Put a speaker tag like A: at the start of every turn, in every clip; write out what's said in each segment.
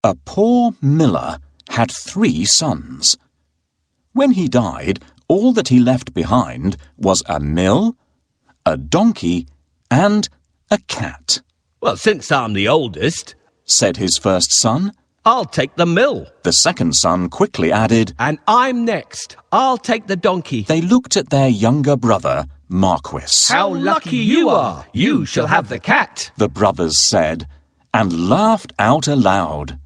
A: A poor miller had 3 sons. When he died, all that he left behind was a mill, a donkey, and a cat.
B: "Well, since I'm the oldest,"
A: said his first son.
B: "I'll take the mill."
A: The second son quickly added,
B: "And I'm next. I'll take the donkey."
A: They looked at their younger brother, Marquis.
B: "How lucky you are! You shall have the cat,"
A: the brothers said, and laughed out aloud.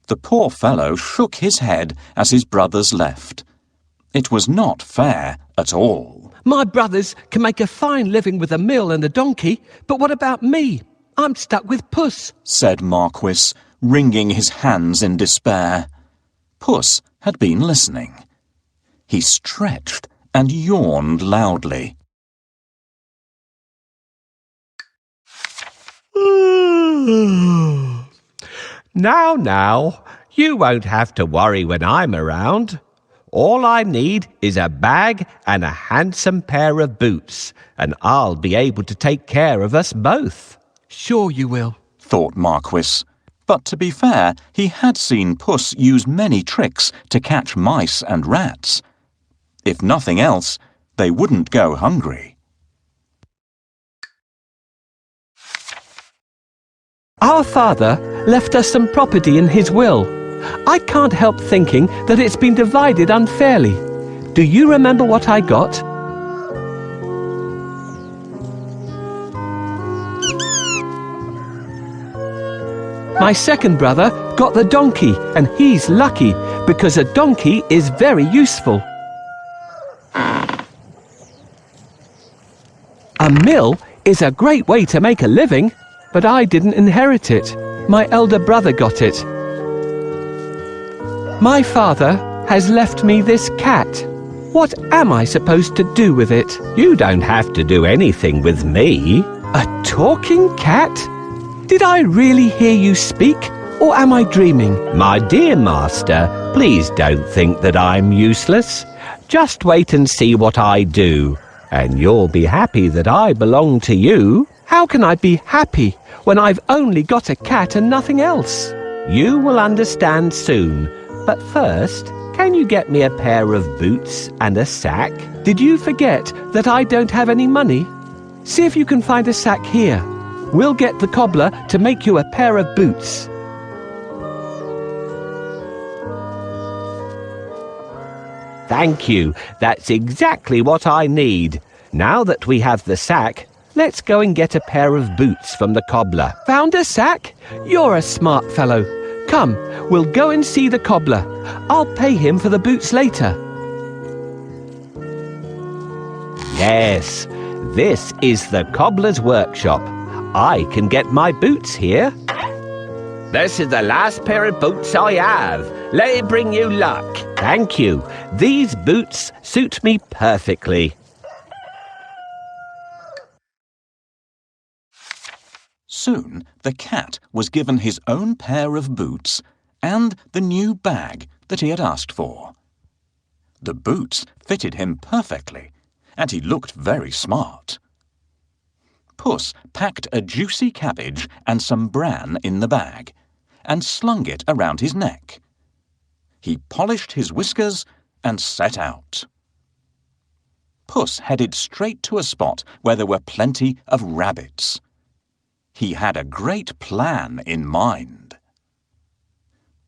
A: The poor fellow shook his head as his brothers left. It was not fair at all.
B: "My brothers can make a fine living with a mill and a donkey, but what about me? I'm stuck with Puss,"
A: said Marquis, wringing his hands in despair. Puss had been listening. He stretched and yawned loudly.
B: Now, you won't have to worry when I'm around. All I need is a bag and a handsome pair of boots, and I'll be able to take care of us both."
C: "Sure you will,"
A: thought Marquis. But to be fair, he had seen Puss use many tricks to catch mice and rats. If nothing else, they wouldn't go hungry.
B: Our father left us some property in his will. I can't help thinking that it's been divided unfairly. Do you remember what I got? My second brother got the donkey, and he's lucky because a donkey is very useful. A mill is a great way to make a living, but I didn't inherit it. My elder brother got it. My father has left me this cat. What am I supposed to do with it? You don't have to do anything with me. A talking cat? Did I really hear you speak, or am I dreaming? My dear master, please don't think that I'm useless. Just wait and see what I do, and you'll be happy that I belong to you. How can I be happy when I've only got a cat and nothing else? You will understand soon. But first, can you get me a pair of boots and a sack? Did you forget that I don't have any money? See if you can find a sack here. We'll get the cobbler to make you a pair of boots. Thank you. That's exactly what I need. Now that we have the sack, let's go and get a pair of boots from the cobbler. Found a sack? You're a smart fellow. Come, we'll go and see the cobbler. I'll pay him for the boots later. Yes, this is the cobbler's workshop. I can get my boots here. This is the last pair of boots I have. Let it bring you luck. Thank you. These boots suit me perfectly.
A: Soon the cat was given his own pair of boots and the new bag that he had asked for. The boots fitted him perfectly, and he looked very smart. Puss packed a juicy cabbage and some bran in the bag, and slung it around his neck. He polished his whiskers and set out. Puss headed straight to a spot where there were plenty of rabbits. He had a great plan in mind.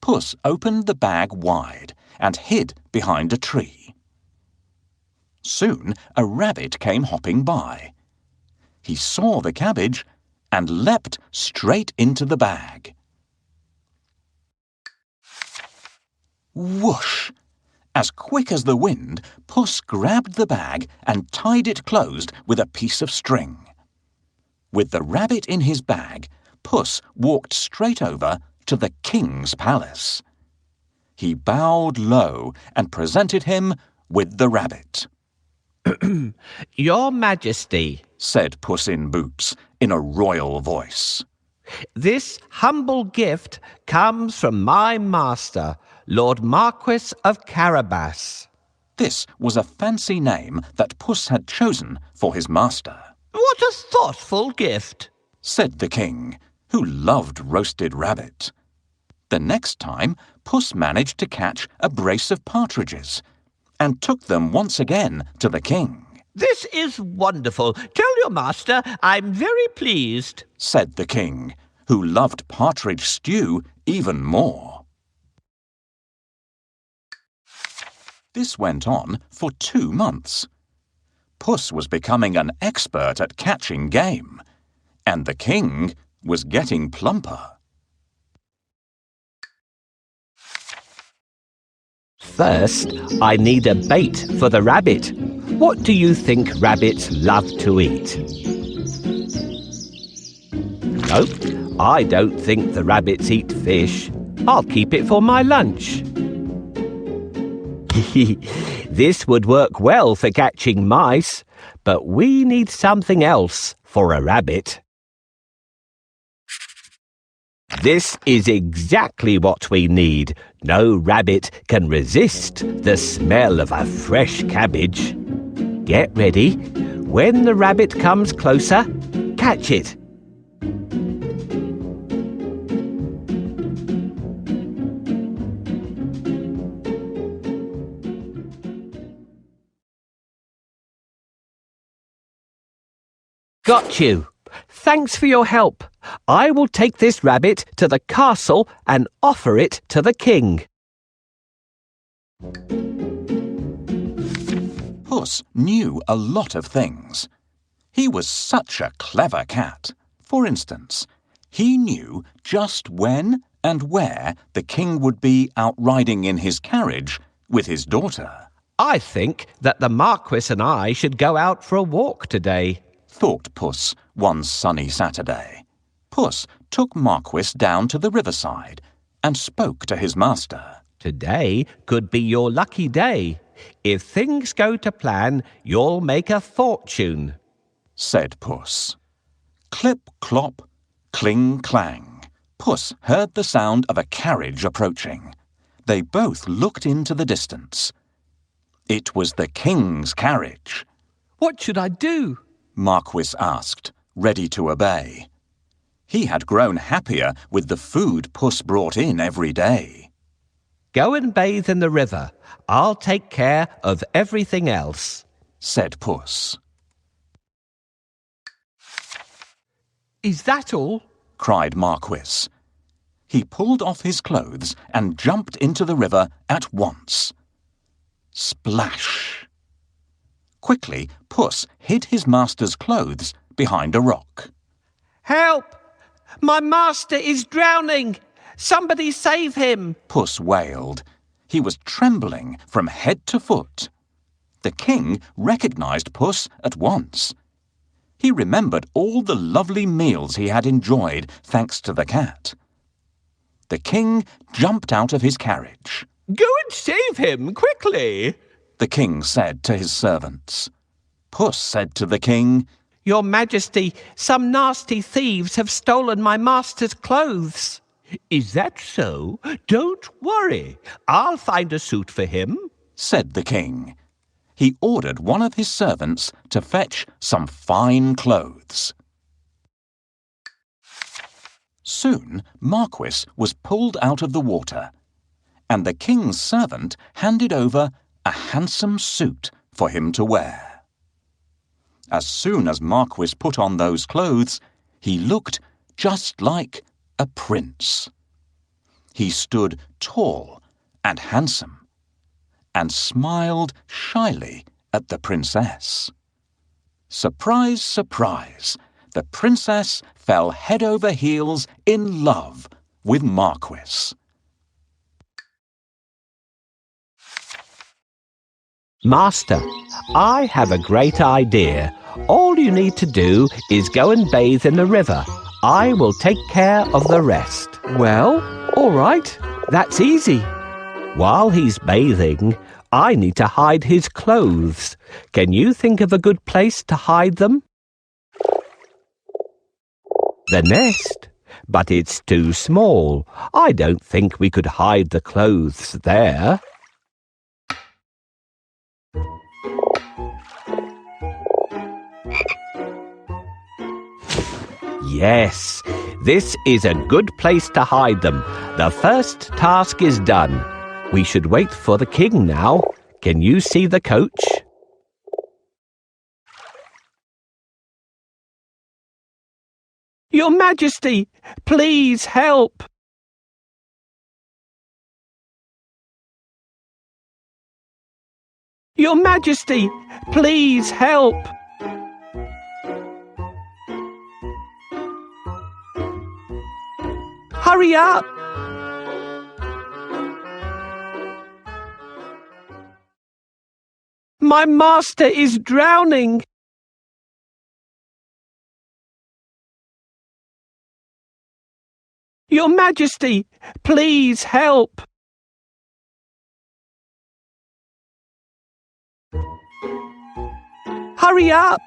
A: Puss opened the bag wide and hid behind a tree. Soon a rabbit came hopping by. He saw the cabbage and leapt straight into the bag. Whoosh! As quick as the wind, Puss grabbed the bag and tied it closed with a piece of string. With the rabbit in his bag, Puss walked straight over to the king's palace. He bowed low and presented him with the rabbit.
B: Your Majesty,
A: said Puss in Boots in a royal voice.
B: This humble gift comes from my master, Lord Marquis of Carabas.
A: This was a fancy name that Puss had chosen for his master.
B: What a thoughtful gift,
A: said the king. who loved roasted rabbit. The next time, Puss managed to catch a brace of partridges and took them once again to the king.
B: "This is wonderful. Tell your master I'm very pleased,"
A: said the king, who loved partridge stew even more. This went on for 2 months. Puss was becoming an expert at catching game, and the king was getting plumper.
B: "First, I need a bait for the rabbit. What do you think rabbits love to eat?" "Nope, I don't think the rabbits eat fish. I'll keep it for my lunch." "This would work well for catching mice, but we need something else for a rabbit." "This is exactly what we need. No rabbit can resist the smell of a fresh cabbage. Get ready. When the rabbit comes closer, catch it." "Got you. Thanks for your help. I will take this rabbit to the castle and offer it to the king."
A: Puss knew a lot of things. He was such a clever cat. For instance, he knew just when and where the king would be out riding in his carriage with his daughter.
B: "I think that the Marquis and I should go out for a walk today,"
A: thought Puss one sunny Saturday. Puss took Marquis down to the riverside and spoke to his master.
B: "Today could be your lucky day. If things go to plan, you'll make a fortune,"
A: said Puss. Clip, clop, cling, clang. Puss heard the sound of a carriage approaching. They both looked into the distance. It was the king's carriage.
B: "What should I do?"
A: Marquis asked, ready to obey. He had grown happier with the food Puss brought in every day.
B: "Go and bathe in the river. I'll take care of everything else,"
A: said Puss.
B: "Is that all?"
A: cried Marquis. He pulled off his clothes and jumped into the river at once. Splash! Quickly, Puss hid his master's clothes behind a rock.
B: "Help! My master is drowning! Somebody save him!"
A: Puss wailed. He was trembling from head to foot. The king recognized Puss at once. He remembered all the lovely meals he had enjoyed thanks to the cat. The king jumped out of his carriage.
B: "Go and save him, quickly!"
A: the king said to his servants. Puss said to the king,
B: "Your Majesty, some nasty thieves have stolen my master's clothes." "Is that so? Don't worry. I'll find a suit for him,"
A: said the king. He ordered one of his servants to fetch some fine clothes. Soon Marquis was pulled out of the water, and the king's servant handed over a handsome suit for him to wear. As soon as Marquis put on those clothes, he looked just like a prince. He stood tall and handsome, and smiled shyly at the princess. Surprise, surprise, the princess fell head over heels in love with Marquis.
B: "Master, I have a great idea. All you need to do is go and bathe in the river. I will take care of the rest." "Well, all right. That's easy." "While he's bathing, I need to hide his clothes. Can you think of a good place to hide them?" "The nest. But it's too small. I don't think we could hide the clothes there." "Yes, This is a good place to hide them. The first task is done. We should wait for the king now. Can you see the coach? Your Majesty, please help! Your Majesty, please help! Hurry up! My master is drowning! Your Majesty, please help! Hurry up!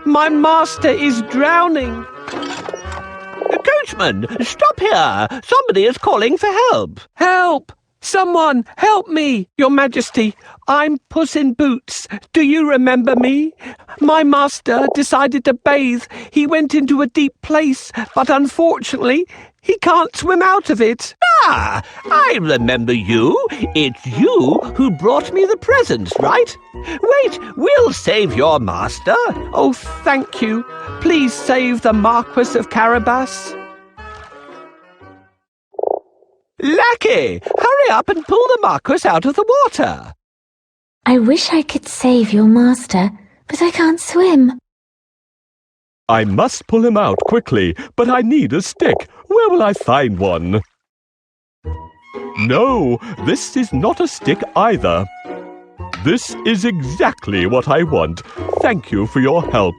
B: My master is drowning! Coachman, stop here! Somebody is calling for help! Help! Someone, help me! Your Majesty, I'm Puss in Boots. Do you remember me? My master decided to bathe. He went into a deep place, but unfortunately, he can't swim out of it. Ah, I remember you. It's you who brought me the presents, right? Wait, we'll save your master. Oh, thank you. Please save the Marquis of Carabas. Lackey, hurry up and pull the Marquis out of the water.
C: I wish I could save your master, but I can't swim.
D: I must pull him out quickly, but I need a stick. Where will I find one? No, this is not a stick either. This is exactly what I want. Thank you for your help.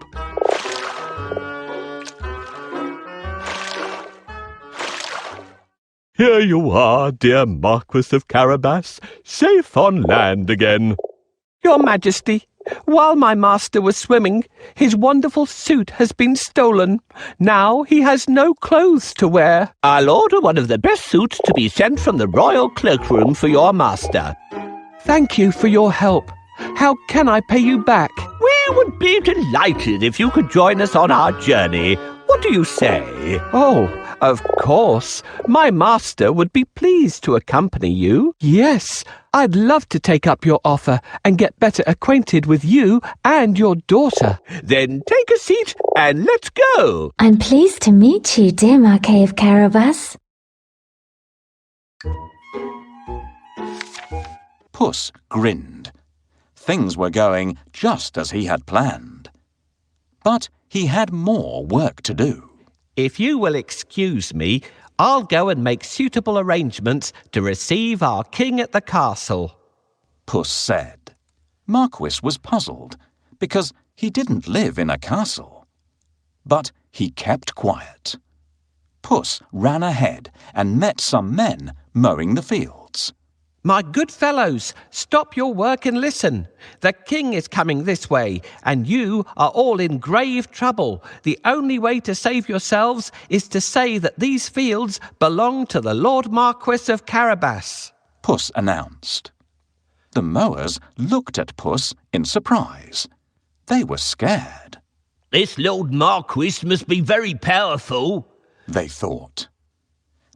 D: Here you are, dear Marquis of Carabas, safe on land again.
B: Your Majesty, while my master was swimming, his wonderful suit has been stolen. Now he has no clothes to wear. I'll order one of the best suits to be sent from the royal cloakroom for your master. Thank you for your help. How can I pay you back? We would be delighted if you could join us on our journey. What do you say? Oh, of course. My master would be pleased to accompany you. Yes, I'd love to take up your offer and get better acquainted with you and your daughter. Then take a seat and let's go.
C: I'm pleased to meet you, dear Marquis of Carabas.
A: Puss grinned. Things were going just as he had planned. But he had more work to do.
B: If you will excuse me, I'll go and make suitable arrangements to receive our king at the castle.
A: Puss said. Marquis was puzzled because he didn't live in a castle. But he kept quiet. Puss ran ahead and met some men mowing the fields.
B: My good fellows, stop your work and listen. The king is coming this way, and you are all in grave trouble. The only way to save yourselves is to say that these fields belong to the Lord Marquis of Carabas.
A: Puss announced. The mowers looked at Puss in surprise. They were scared.
B: This Lord Marquis must be very powerful,
A: they thought.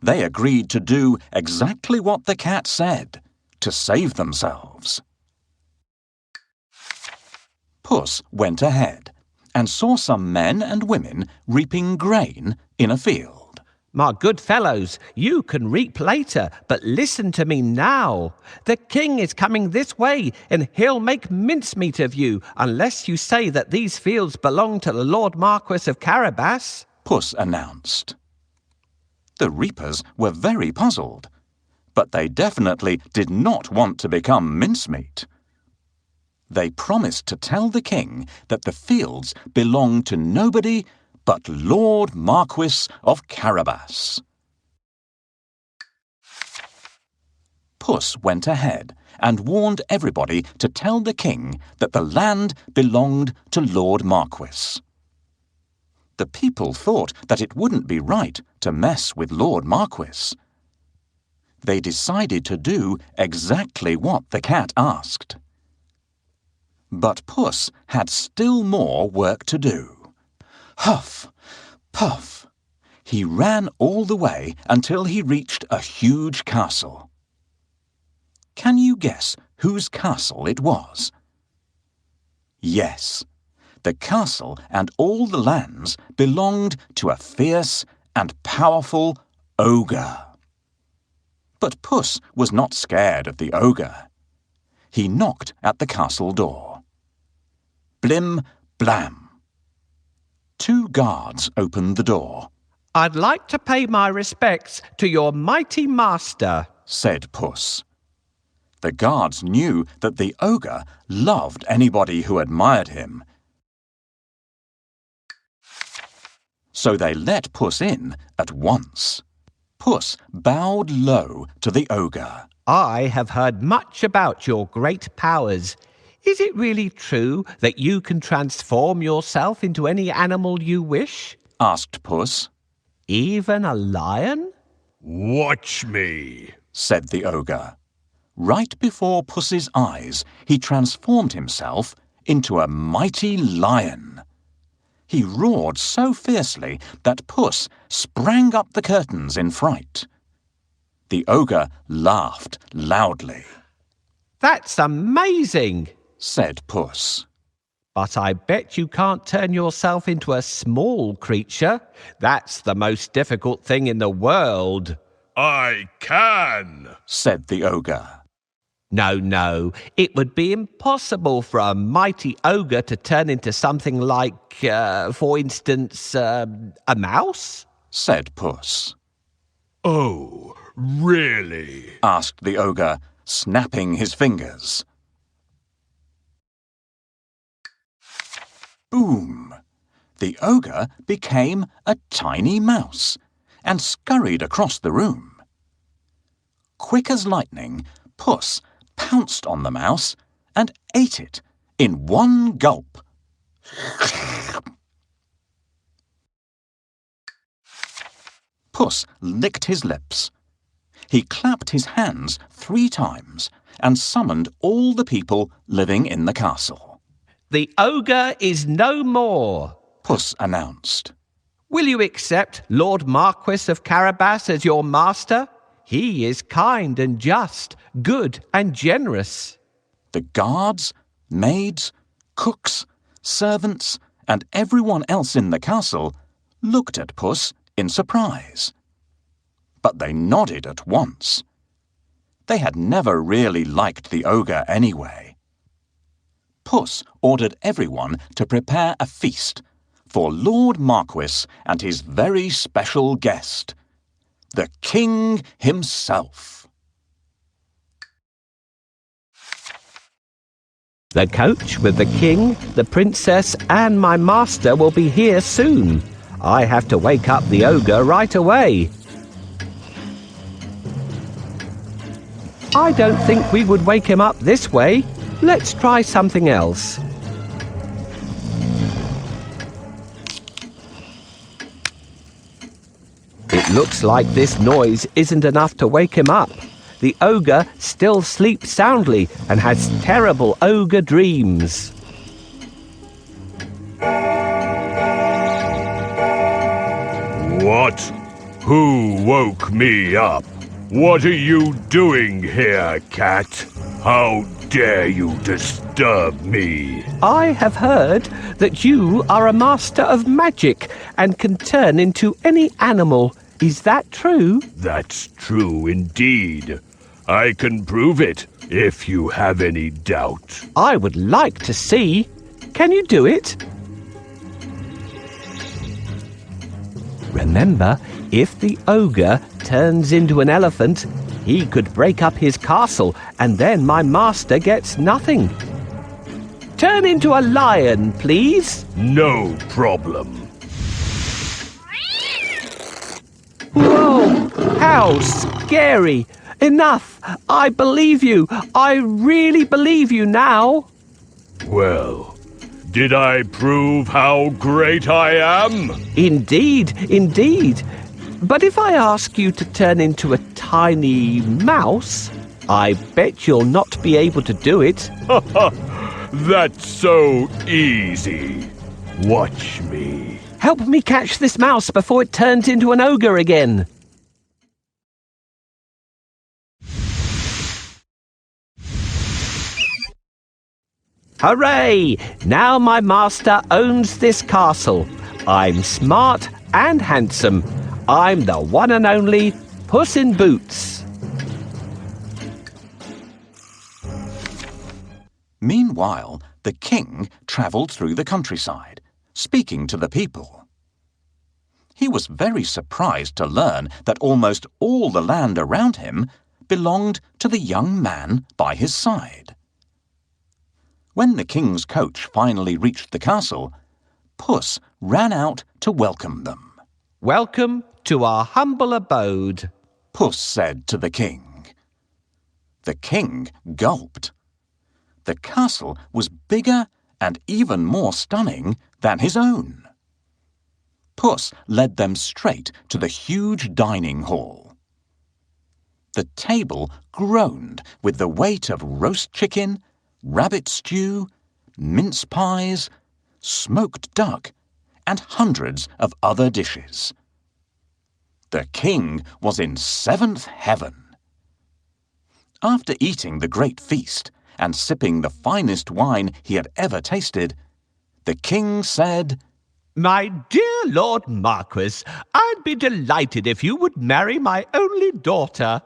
A: They agreed to do exactly what the cat said, to save themselves. Puss went ahead and saw some men and women reaping grain in a field.
B: My good fellows, you can reap later, but listen to me now. The king is coming this way, and he'll make mincemeat of you unless you say that these fields belong to the Lord Marquis of Carabas,
A: Puss announced. The reapers were very puzzled, but they definitely did not want to become mincemeat. They promised to tell the king that the fields belonged to nobody but Lord Marquis of Carabas. Puss went ahead and warned everybody to tell the king that the land belonged to Lord Marquis. The people thought that it wouldn't be right to mess with Lord Marquis. They decided to do exactly what the cat asked. But Puss had still more work to do. Huff, puff. He ran all the way until he reached a huge castle. Can you guess whose castle it was? Yes, the castle and all the lands belonged to a fierce and powerful ogre. But Puss was not scared of the ogre. He knocked at the castle door. Blim, blam. 2 guards opened the door.
B: "I'd like to pay my respects to your mighty master,"
A: said Puss. The guards knew that the ogre loved anybody who admired him. So they let Puss in at once. Puss bowed low to the ogre.
B: "I have heard much about your great powers. Is it really true that you can transform yourself into any animal you wish?"
A: asked Puss.
B: "Even a lion?"
D: Watch me,
A: said the ogre. Right before Puss's eyes, he transformed himself into a mighty lion. He roared so fiercely that Puss sprang up the curtains in fright. The ogre laughed loudly.
B: "That's amazing,"
A: said Puss.
B: "but I bet you can't turn yourself into a small creature. That's the most difficult thing in the world."
D: I can,
A: said the ogre.
B: No, it would be impossible for a mighty ogre to turn into something like, for instance, a mouse?
A: Said Puss.
D: Oh, really?
A: Asked the ogre, snapping his fingers. Boom! The ogre became a tiny mouse and scurried across the room. Quick as lightning, Puss pounced on the mouse and ate it in one gulp. Puss licked his lips. He clapped his hands 3 times and summoned all the people living in the castle.
B: "The ogre is no more,"
A: Puss announced.
B: "Will you accept Lord Marquis of Carabas as your master? He is kind and just, good and generous."
A: The guards, maids, cooks, servants, and everyone else in the castle looked at Puss in surprise. But they nodded at once. They had never really liked the ogre anyway. Puss ordered everyone to prepare a feast for Lord Marquis and his very special guest, the king himself.
B: "The coach with the king, the princess, and my master will be here soon. I have to wake up the ogre right away." "I don't think we would wake him up this way. Let's try something else." It looks like this noise isn't enough to wake him up. The ogre still sleeps soundly and has terrible ogre dreams.
D: What? Who woke me up? What are you doing here, cat? How dare you disturb me?
B: I have heard that you are a master of magic and can turn into any animal. Is that true?
D: That's true indeed. I can prove it if you have any doubt.
B: I would like to see. Can you do it? Remember, if the ogre turns into an elephant, he could break up his castle and then my master gets nothing. Turn into a lion, please.
D: No problem.
B: Whoa! How scary! Enough! I believe you! I really believe you now!
D: Well, did I prove how great I am?
B: Indeed, indeed. But if I ask you to turn into a tiny mouse, I bet you'll not be able to do it.
D: That's so easy. Watch me.
B: Help me catch this mouse before it turns into an ogre again. Hooray! Now my master owns this castle. I'm smart and handsome. I'm the one and only Puss in Boots.
A: Meanwhile, the king travelled through the countryside, speaking to the people. He was very surprised to learn that almost all the land around him belonged to the young man by his side. When the king's coach finally reached the castle, Puss ran out to welcome them.
B: Welcome to our humble abode,
A: Puss said to the king. The king gulped. The castle was bigger and even more stunning than his own. Puss led them straight to the huge dining hall. The table groaned with the weight of roast chicken, rabbit stew, mince pies, smoked duck, and hundreds of other dishes. The king was in seventh heaven. After eating the great feast and sipping the finest wine he had ever tasted, the king said,
B: My dear Lord Marquis, I'd be delighted if you would marry my only daughter.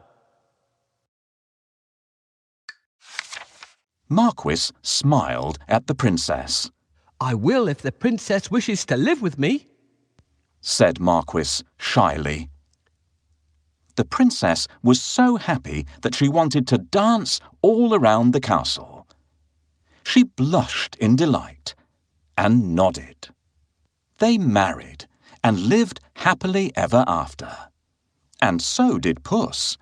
A: Marquis smiled at the princess.
B: I will if the princess wishes to live with me,
A: said Marquis shyly. The princess was so happy that she wanted to dance all around the castle. She blushed in delight and nodded. They married and lived happily ever after. And so did Puss,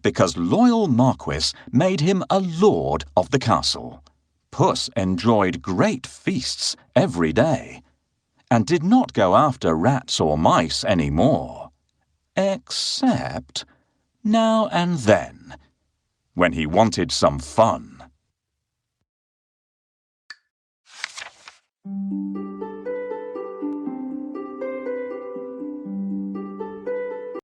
A: because loyal Marquis made him a lord of the castle. Puss enjoyed great feasts every day and did not go after rats or mice any more, except now and then, when he wanted some fun.